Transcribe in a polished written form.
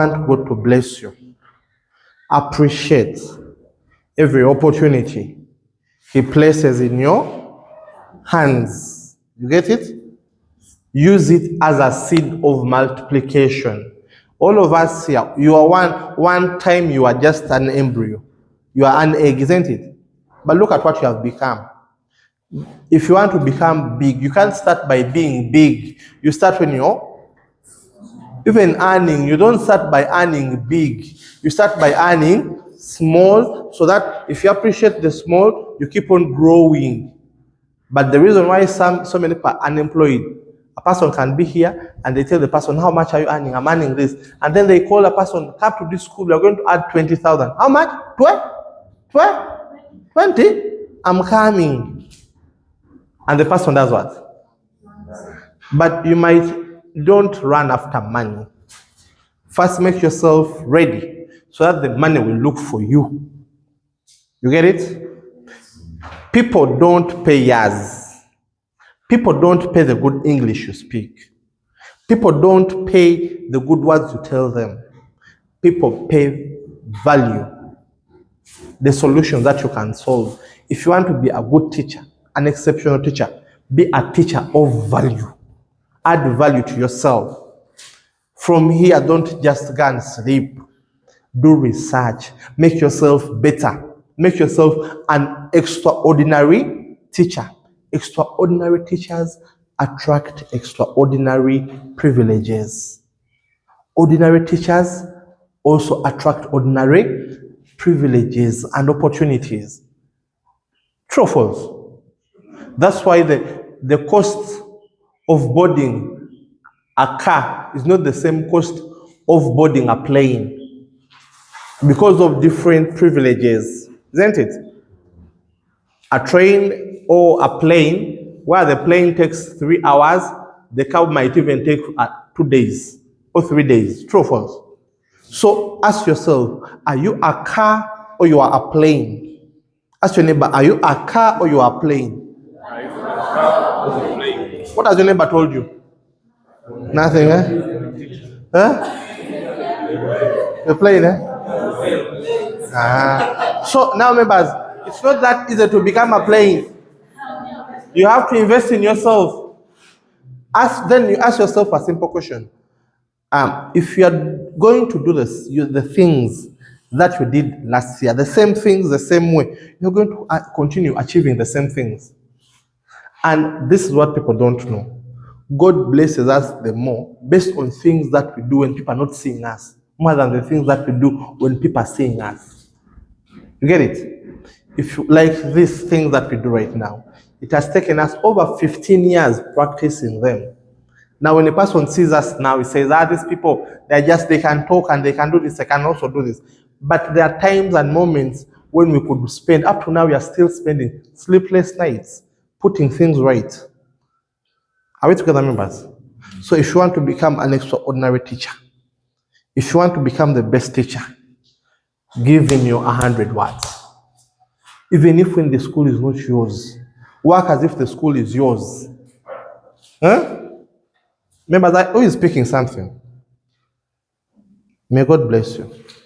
want God to bless you. Appreciate every opportunity He places in your hands. You get it? Use it as a seed of multiplication. All of us here, you are one time you are just an embryo. You are an egg, isn't it? But look at what you have become. If you want to become big, you can't start by being big. You start when you're even earning. You don't start by earning big. You start by earning small, so that if you appreciate the small, you keep on growing. But the reason why so many people are unemployed, a person can be here and they tell the person, how much are you earning? I'm earning this. And then they call a person, come to this school, we're going to add 20,000. How much? 20? I'm coming. And the person does what? But you don't run after money. First, make yourself ready so that the money will look for you. You get it? People don't pay yours. People don't pay the good English you speak. People don't pay the good words you tell them. People pay value, the solution that you can solve. If you want to be a good teacher, an exceptional teacher, be a teacher of value. Add value to yourself. From here, don't just go and sleep. Do research. Make yourself better. Make yourself an extraordinary teacher. Extraordinary teachers attract extraordinary privileges. Ordinary teachers also attract ordinary privileges and opportunities. True or false? That's why the cost of boarding a car is not the same cost of boarding a plane, because of different privileges, isn't it? A train or a plane, where the plane takes 3 hours, the car might even take 2 days or 3 days. True or false? So ask yourself, are you a car or you are a plane? Ask your neighbor, are you a car or you are a plane? What has your neighbor told you? Nothing, eh? Huh? The plane, eh? So now, members, it's not that easy to become a plane. You have to invest in yourself. Then you ask yourself a simple question. If you are going to do the things that you did last year, the same things, the same way, you're going to continue achieving the same things. And this is what people don't know. God blesses us the more based on things that we do when people are not seeing us, more than the things that we do when people are seeing us. You get it? If you like these things that we do right now, it has taken us over 15 years practicing them. Now, when a person sees us now, he says, these people, they can talk and they can do this, they can also do this. But there are times and moments when we could spend, up to now, we are still spending sleepless nights, putting things right. Are we together, members? So if you want to become an extraordinary teacher, if you want to become the best teacher, give in your 100 words. Even if when the school is not yours, work as if the school is yours. Huh? Members, who is speaking something? May God bless you.